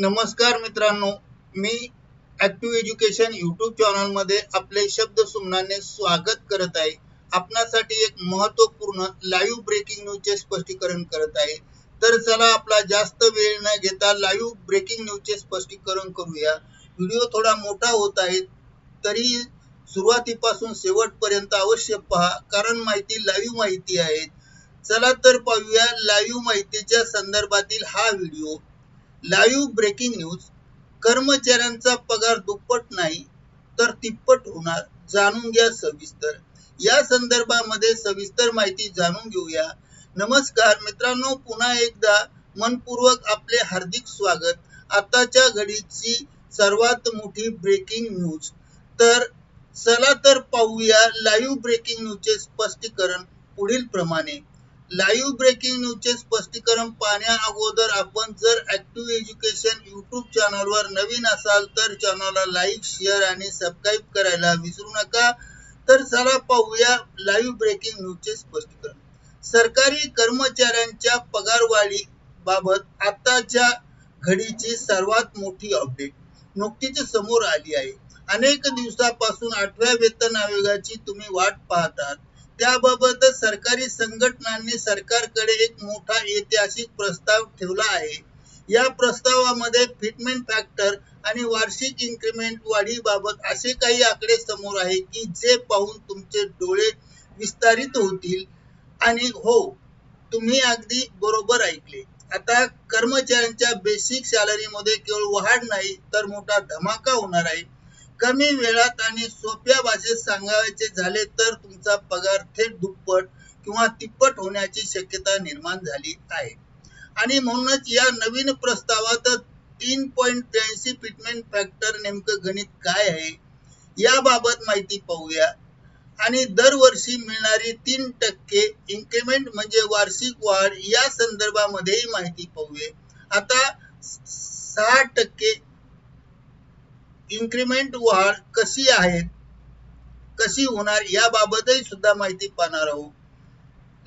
नमस्कार मित्रांनो, मी active education YouTube चॅनलमध्ये आपले शब्द सुमनाने स्वागत करत आहे. आपणासाठी एक महत्त्वपूर्ण लाईव्ह ब्रेकिंग न्यूजचे स्पष्टीकरण करत आहे. तर चला आपला जास्त वेळ न घेता लाईव्ह ब्रेकिंग न्यूजचे स्पष्टीकरण करूया. व्हिडिओ थोडा मोठा होत आहे, तरी सुरुवातीपासून शेवटपर्यंत अवश्य पहा, कारण माहिती लाईव्ह माहिती आहे. चला तर पाहूया लाईव्ह माहितीच्या संदर्भातील हा व्हिडिओ. Live breaking news. कर्मचाऱ्यांचा पगार दुप्पट नाही तर तिप्पट होणार, जाणून घ्या सविस्तर. या संदर्भामध्ये सविस्तर माहिती जाणून घेऊया. नमस्कार मित्रांनो, पुन्हा एकदा मनपूर्वक आपले हार्दिक स्वागत. आताच्या घडीची सर्वात मोठी ब्रेकिंग न्यूज. तर चला तर पाहूया लाईव्ह ब्रेकिंग न्यूजचे स्पष्टीकरण पुढील प्रमाणे. लाईव्ह ब्रेकिंग न्यूजचे स्पष्टीकरण पाहण्या अगोदर आपण जर ॲक्टिव्ह एज्युकेशन यूट्यूब चॅनलवर नवीन असाल तर चॅनलला लाईक, शेअर आणि सबस्क्राईब करायला विसरू नका. तर चला पाहूया लाईव्ह ब्रेकिंग न्यूजचे स्पष्टीकरण. सरकारी कर्मचाऱ्यांच्या पगारवाढी बाबत आताच्या घडीची सर्वात मोठी अपडेट नुकतीच समोर आली आहे. अनेक दिवसापासून 8व्या वेतन आयोगाची तुम्ही वाट पाहतात. त्याबाबत सरकारी संघटनांनी सरकारकडे एक मोठा ऐतिहासिक प्रस्ताव ठेवला आहे. या प्रस्तावामध्ये फिटमेंट फॅक्टर आणि वार्षिक इन्क्रिमेंट वाढीबाबत असे काही आकडे समोर आहे की जे पाहून तुमचे डोळे विस्तारित होतील. आणि हो, तुम्ही अगदी बरोबर ऐकले. आता कर्मचाऱ्यांच्या बेसिक सॅलरीमध्ये केवळ वाढ नाही तर मोठा धमाका होणार आहे. कमी वेळात आणि सोप्या भाषेत सांगायचे झाले तर तुमचा पगार थेट दुप्पट किंवा तिप्पट होण्याची शक्यता निर्माण झाली आहे. आणि म्हणूनच या नवीन प्रस्तावात 3.83 फिटमेंट फॅक्टर नेमकं गणित काय आहे याबाबत माहिती पाहूया. आणि दरवर्षी मिळणारी 3% इन्क्रिमेंट म्हणजे वार्षिक वाढ या संदर्भामध्येही माहिती पाहूया. आता 6% इन्क्रिमेंट वाढ कशी होणार याबाबतही सुद्धा माहिती पाहणार आहोत.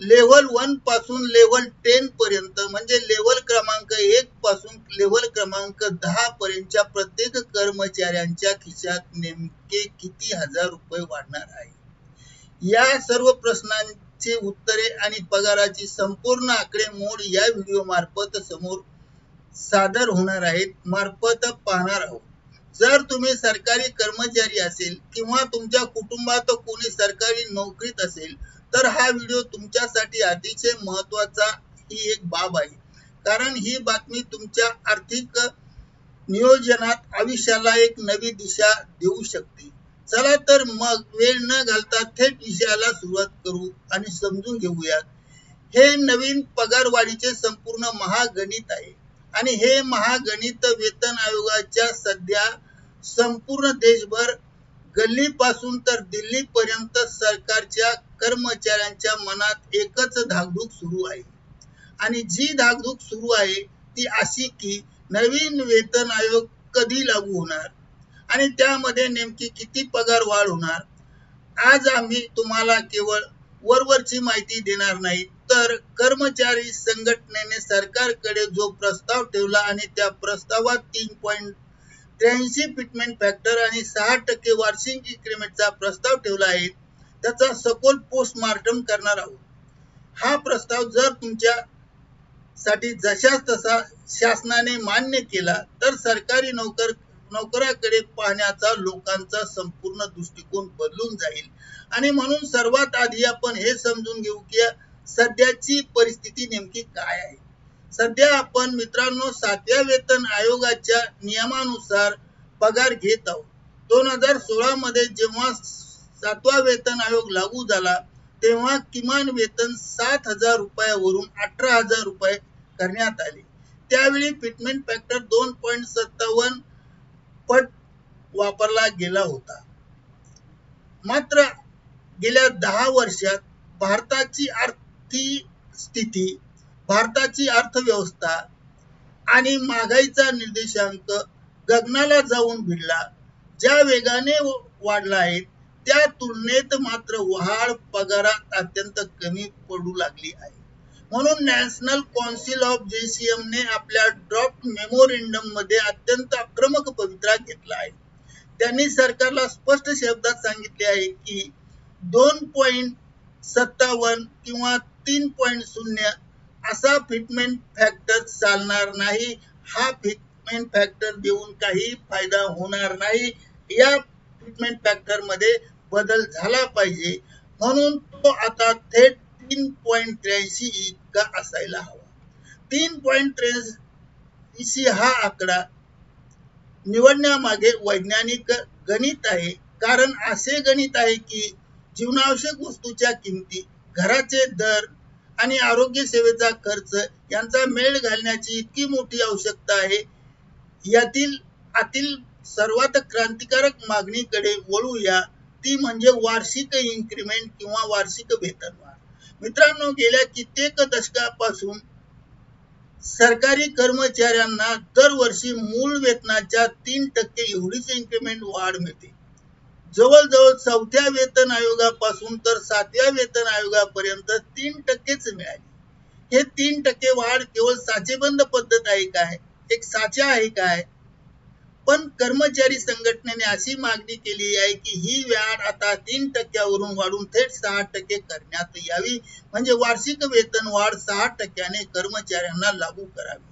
लेव्हल 1 पासून लेव्हल 10 पर्यंत म्हणजे लेव्हल क्रमांक 1 पासून लेव्हल क्रमांक 10 पर्यंतच्या प्रत्येक कर्मचाऱ्यांच्या खिशात नेमके किती हजार रुपये वाढणार आहे. या सर्व प्रश्नांची उत्तरे आणि पगाराची संपूर्ण आकडेमोड या व्हिडिओ मार्फत समोर सादर होणार आहेत, मार्फत पाहणार आहोत. जर तुम्ही सरकारी कर्मचारी असेल किंवा तुमच्या कुटुंबात कोणी सरकारी नोकरीत असेल तर हा व्हिडिओ तुमच्यासाठी अतिशय महत्त्वाचा ही एक बाब आहे, कारण ही बातमी तुमच्या आर्थिक नियोजनात आयुष्याला एक नवी दिशा देऊ शकते. चला तर मग वेळ न घालता थेट विषयाला सुरुवात करू आणि समजून घेऊयात. हे नवीन पगारवाढीचे संपूर्ण महागणित आहे आणि हे महागणित वेतन आयोगाच्या सध्या संपूर्ण देशभर गल्लीपासून तर दिल्लीपर्यंत सरकारच्या कर्मचाऱ्यांच्या मनात एकच धाकधूक सुरू आहे. आणि जी धाकधूक सुरू आहे ती अशी की नवीन वेतन आयोग कधी लागू होणार आणि त्यामध्ये नेमकी किती पगार वाढ होणार. आज आम्ही तुम्हाला केवळ वरवरची माहिती देणार नाही तर कर्मचारी संघटनेने सरकारकडे जो प्रस्ताव ठेवला आणि त्या प्रस्तावात 3.83 फिटमेंट फॅक्टर आणि 6% वार्षिक इन्क्रिमेंटचा प्रस्ताव ठेवला आहे त्याचा सखोल पोस्टमार्टम करणार आहोत. हा प्रस्ताव जर तुमच्यासाठी जशाच तसा शासनाने मान्य केला तर सरकारी नोकराकडे पाहण्याचा लोकांचा संपूर्ण दृष्टिकोन बदलून जाईल. आणि म्हणून सर्वात आधी आपण हे समजून घेऊ की सध्याची परिस्थिती नेमकी काय आहे. सध्या आपण मित्रांनो 7व्या वेतन आयोगाच्या नियमानुसार पगार घेत आहोत. 2016 मध्ये जेव्हा 7वा वेतन आयोग लागू झाला तेव्हा किमान वेतन 7,000 रुपयावरून 18,000 रुपये करण्यात आले. त्यावेळी फिटमेंट फॅक्टर 2.57 पट वापरला गेला होता. मात्र गेल्या 10 वर्षात भारताची आर्थिक स्थिती, भारताची अर्थव्यवस्था आणि महागाईचा निर्देशांक गगनाला जाऊन भिडला. ज्या वेगाने वाढला आहे त्या तुलनेत मात्र वाढ पगारात अत्यंत कमी पडू लागली आहे. म्हणून नॅशनल कौन्सिल ऑफ JCM ने आपल्या ड्राफ्ट मेमोरेंडम मध्ये अत्यंत आक्रमक पवित्रा घेतला आहे. त्यांनी सरकारला स्पष्ट शब्दात सांगितले आहे की 2.57 किंवा 3.0 असा फिटमेंट फॅक्टर चालणार नाही. हा फिटमेंट फॅक्टर देऊन काही फायदा होणार नाही. या फिटमेंट फॅक्टर मध्ये बदल झाला पाहिजे. म्हणून तो आता थेट 3.83 इतका असायला हवा. 3.83 हा आकडा निवडण्यामागे वैज्ञानिक गणित आहे. कारण असे गणित आहे की जीवनावश्यक वस्तूच्या किमती, घराचे दर आणि आरोग्य सेवेचा खर्च यांचा मेळ घालण्याची इतकी मोठी आवश्यकता आहे. आतील सर्वात क्रांतिकारक मागणीकडे वळूया, ती म्हणजे वार्षिक इन्क्रिमेंट किंवा वार्षिक वेतनवाढ. मित्रांनो, गेल्या कित्येक दशकापासून सरकारी कर्मचाऱ्यांना दरवर्षी मूळ वेतनाच्या 3% एवढीच इन्क्रिमेंट वाढ मिळते. जवळजवळ 4थ्या वेतन आयोगापासून तर 7व्या वेतन आयोगापर्यंत 3%च मिळाली. हे 3% वाढ केवळ साचेबंद पद्धत आहे काय? एक साचा आहे काय? पण कर्मचारी संघटनेने अशी मागणी केली आहे की ही वाढ आता 3%वरून वाढून थेट 6% करण्यात यावी. म्हणजे वार्षिक वेतन वाढ 6%ने कर्मचाऱ्यांना लागू करावी.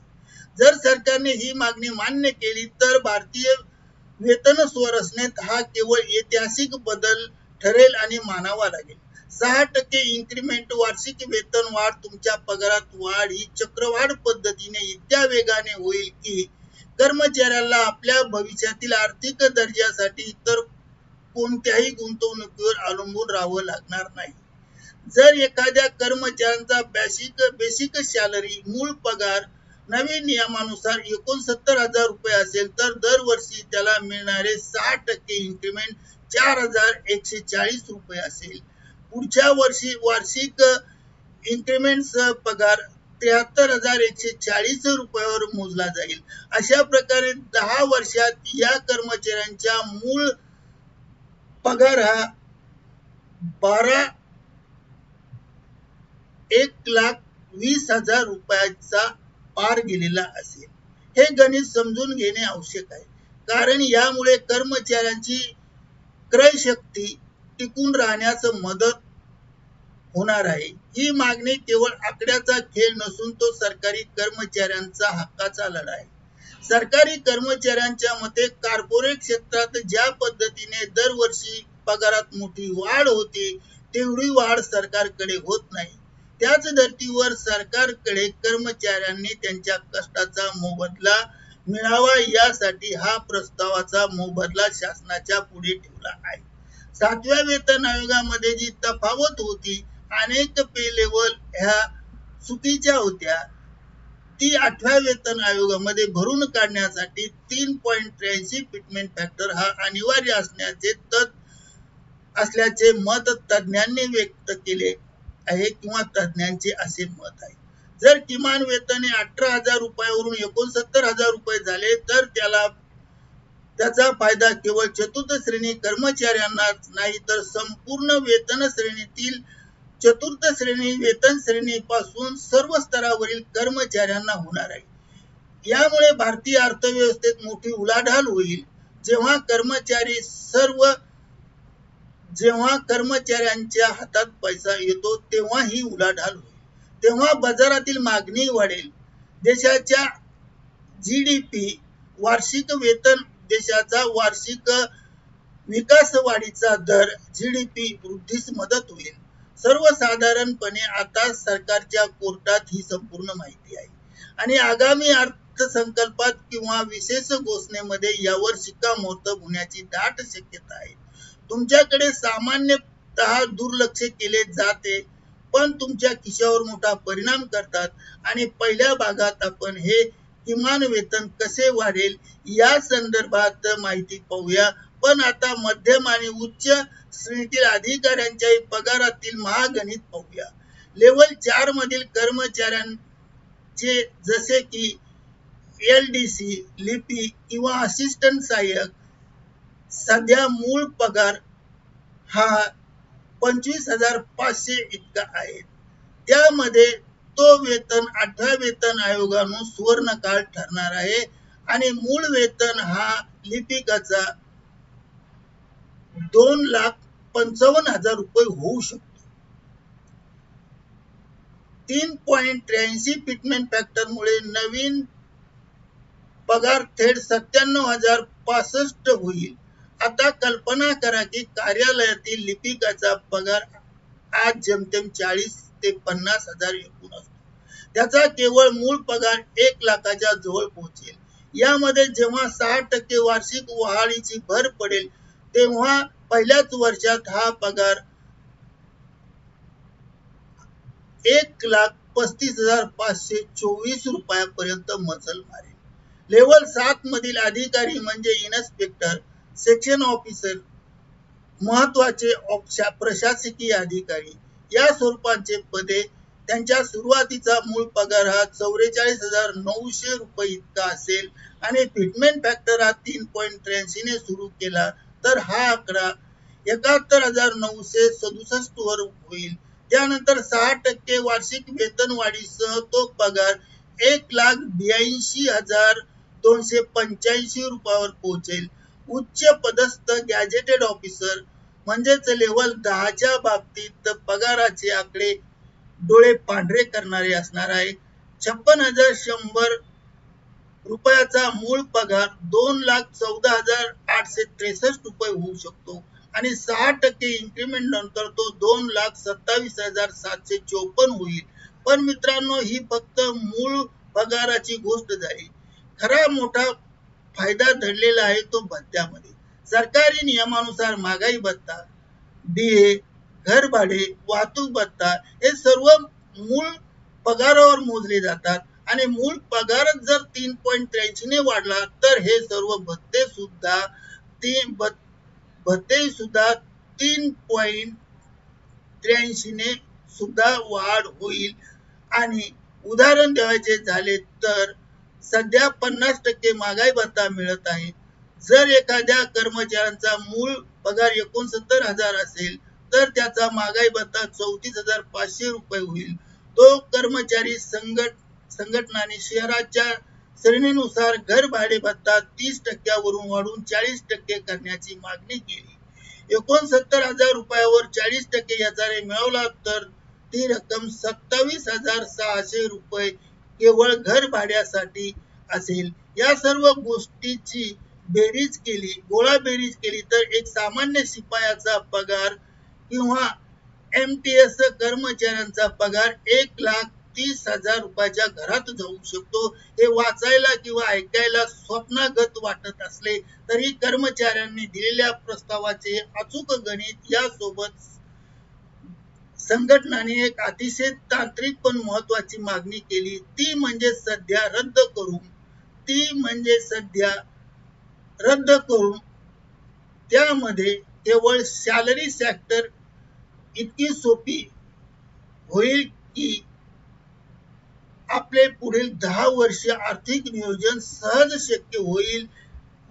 जर सरकारने ही मागणी मान्य केली तर भारतीय वेतन संरचनेत हा केवळ ऐतिहासिक बदल ठरेल आणि मानावा लागेल. 6% इन्क्रिमेंट वार्षिक वेतन वाढ तुमच्या पगारात वाढ ही चक्रवाढ पद्धतीने इतक्या वेगाने होईल की कर्मचाऱ्याला आपल्या भविष्यातील आर्थिक दर्जासाठी इतर कोणत्याही गुंतवणुकीवर अवलंबून राहावं लागणार नाही. जर एखाद्या कर्मचाऱ्यांचा बेसिक सॅलरी मूळ पगार नवीन नियमानुसार 69,000 रुपये असेल तर दरवर्षी त्याला मिळणारे 6% इन्क्रिमेंट 4,140 रुपये असेल. पुढच्या वर्षी वार्षिक इन्क्रिमेंट पगार 73,140 रुपयावर मोजला जाईल. अशा प्रकारे 10 वर्षात या कर्मचाऱ्यांच्या मूळ पगार हा 1,20,000 रुपयाचा पार गेलेला असेल. हे गणित समजून घेणे आवश्यक आहे. कारण यामुळे कर्मचाऱ्यांची क्रयशक्ती टिकून राहण्यास मदत होणार आहे. ही मागणी केवळ आकड्याचा खेळ नसून तो सरकारी कर्मचाऱ्यांचा हक्काचा लढा आहे. सरकारी कर्मचाऱ्यांच्या मते कॉर्पोरेट क्षेत्रात ज्या पद्धतीने दरवर्षी पगारात मोठी वाढ होते तेवढी वाढ सरकारकडे होत नाही. त्याच धर्तीवर सरकारकडे कर्मचाऱ्यांनी त्यांच्या कष्टाचा मोबदला मिळावा यासाठी हा प्रस्तावाचा मोबदला शासनाच्या पुढे ठेवला आहे. 7व्या वेतन आयोगामध्ये जी तफावत होती, अनेक पे लेवल ह्या चुकीच्या होत्या, ती 8व्या वेतन आयोगामध्ये भरून काढण्यासाठी 3.83 फिटमेंट फॅक्टर हा अनिवार्य असल्याचे मत तज्ञांनी व्यक्त केले आहे किंवा तज्ञांचे असे मत आहे. जर किमान वेतन 18,000 रुपयावरून 69,000 रुपये झाले तर त्याचा फायदा केवळ चतुर्थ श्रेणी कर्मचाऱ्यांनाच नाही तर संपूर्ण वेतन श्रेणीतील चतुर्थ श्रेणी वेतन श्रेणीपासून सर्व स्तरावरील कर्मचाऱ्यांना होणार आहे. यामुळे भारतीय अर्थव्यवस्थेत मोठी उलाढाल होईल. जेव्हा कर्मचाऱ्यांच्या हातात पैसा येतो तेव्हा ही उलाढाल होईल. तेव्हा बाजारातील मागणी वाढेल. देशाच्या GDP वार्षिक वेतन देशाचा वार्षिक विकास वाढीचा दर GDP वृद्धीस मदत होईल. सर्वसाधारणपणे आता सरकारच्या कोर्टात ही संपूर्ण माहिती आहे आणि आगामी अर्थसंकल्पात किंवा विशेष घोषणेमध्ये यावर शिक्कामोर्तब होण्याची दाट शक्यता आहे. तुमच्याकडे सामान्यतः दुर्लक्ष केले जाते पण तुमच्या खिशावर मोठा परिणाम करतात आणि पहिल्या भागात आपण हे किमान वेतन कसे वाढेल या संदर्भात माहिती पाहूया. पण आता मध्यम आणि उच्च श्रेणीतील अधिकाऱ्यांच्या पगारातील महागणित पाहूया. लेवल 4 मधील कर्मचाऱ्यांचे जसे की LDC, लिपी किंवा असिस्टंट सहाय्यक सध्या मूळ पगार हा 25,500 इतका आहे. त्यामध्ये तो वेतन 8व्या वेतन आयोगानं सुवर्ण काळ ठरणार आहे आणि मूळ वेतन हा लिपिकाचा 2,55,000 रुपये होऊ शकतो. 3.83 फिटमेंट फॅक्टर मुळे नवीन पगार थेट 97,065 होईल. आता कल्पना करा की कार्यालयातील लिपिकाचा पगार आज जेमतेम 40 ते 50,000 एकूण असतो. त्याचा केवळ मूळ पगार 1,00,000च्या जवळ पोहोचेल. यामध्ये जेव्हा 6% वार्षिक उहाळीची भर पडेल तेव्हा पहिल्याच वर्षात हा पगार 1,35,524 रुपयापर्यंत मजल मारेल. लेव्हल 7 मधील अधिकारी म्हणजे इन्स्पेक्टर, सेक्शन ऑफिसर, महत्वाचे प्रशासकीय अधिकारी या स्वरूपाचे पदे त्यांच्या सुरुवातीचा मूळ पगार हा 44,900 रुपये इतका असेल आणि फिटमेंट फॅक्टर हा 3.83 ने सुरू केला तर हा आकडा 71,967 वर होईल. त्यानंतर 6% वार्षिक वेतनवाढीसह तो पगार 1,82,285 रुपयावर पोहोचेल. उच्च पदस्थ गॅजेटेड ऑफिसर म्हणजेच लेव्हल 10च्या बाबतीत पगाराचे आकडे डोळे पांढरे करणारे असणार आहे. 56,100 रुपयाचा मूळ पगार 2,14,863 रुपये होऊ शकतो आणि 6% इन्क्रिमेंट नंतर तो 2,27,754 होईल. पण मित्रांनो, ही फक्त मूळ पगाराची गोष्ट झाली. खरा मोठा फायदा दडलेला आहे तो भत्त्यामध्ये. सरकारी नियमानुसार महागाई भत्ता, डीए, घर भाडे, वाहतूक भत्ता हे सर्व मूळ पगारावर मोजले जातात आणि मूळ पगारच जर 3.83 ने वाढला तर हे सर्व भत्ते सुद्धा 3.83 ने सुद्धा वाढ होईल. आणि उदाहरण द्यायचे झाले तर सध्या 50% महागाई भत्ता मिळत आहे. जर एखाद्या कर्मचाऱ्यांचा मूळ पगार 69,000 असेल तर त्याचा महागाई भत्ता 34,500 रुपये होईल. तो कर्मचारी संघटनाने शहराच्या श्रेणीनुसार घर भाडे भत्ता 30% वरून वाढून 40% करण्याची मागणी केली. 69,000 रुपयावर 40% याचा मिळवला तर ती रक्कम 27,600 रुपये केवळ घर भाड्यासाठी असेल. या सर्व गोष्टीची गोळाबेरीज केली तर एक सामान्य शिपायाचा पगार किंवा MTS कर्मचाऱ्यांचा पगार 1,30,000 रुपयाच्या घरात जाऊ शकतो. हे वाचायला किंवा ऐकायला स्वप्नागत वाटत असले तरी कर्मचाऱ्यांनी दिलेल्या प्रस्तावाचे अचूक गणित यासोबत संघटनाने एक अतिशय तांत्रिक पण महत्वाची मागणी केली. ती म्हणजे सध्या रद्द करून त्यामध्ये केवळ सॅलरी सेक्टर इतकी सोपी होईल की आपले पुढील 10 वर्ष आर्थिक नियोजन सहज शक्य होईल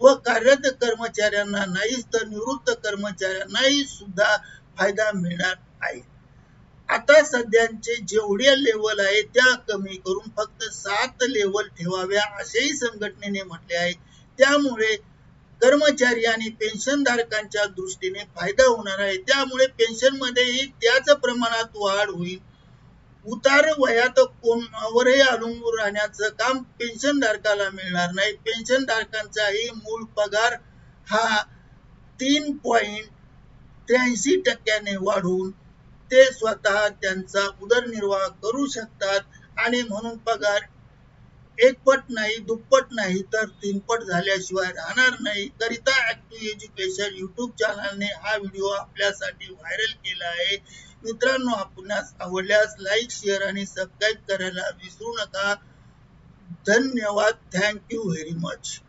व कार्यरत कर्मचाऱ्यांना नाहीच तर निवृत्त कर्मचाऱ्यांनाही सुद्धा फायदा मिळणार आहे. आता सध्याचे जेवढे लेवल आहे त्या कमी करून फक्त 7 लेवल ठेवाव्या असेही संघटनेने म्हटले आहे. त्यामुळे कर्मचारी आणि पेन्शनधारकांच्या दृष्टीने फायदा होणार आहे. त्यामुळे पेन्शनमध्येही त्याच प्रमाणात वाढ होईल. उतार वयात कोणावरही अवलंबून राहण्याचं काम पेन्शनधारकाला मिळणार नाही. पेन्शनधारकांचाही मूळ पगार हा 3.83% ने वाढून ते स्वतः त्यांचा उदरनिर्वाह करू शकतात आणि म्हणून पगार एकपट नाही, दुप्पट नाही तर 3पट झाल्याशिवाय राहणार नाही. करिता ऍक्टिव्ह एज्युकेशन YouTube चॅनलने हा व्हिडिओ आपल्यासाठी व्हायरल केला आहे. मित्रांनो, आपणास आवडल्यास लाईक, शेअर आणि सबस्क्राईब करायला विसरू नका. धन्यवाद. Thank you very much.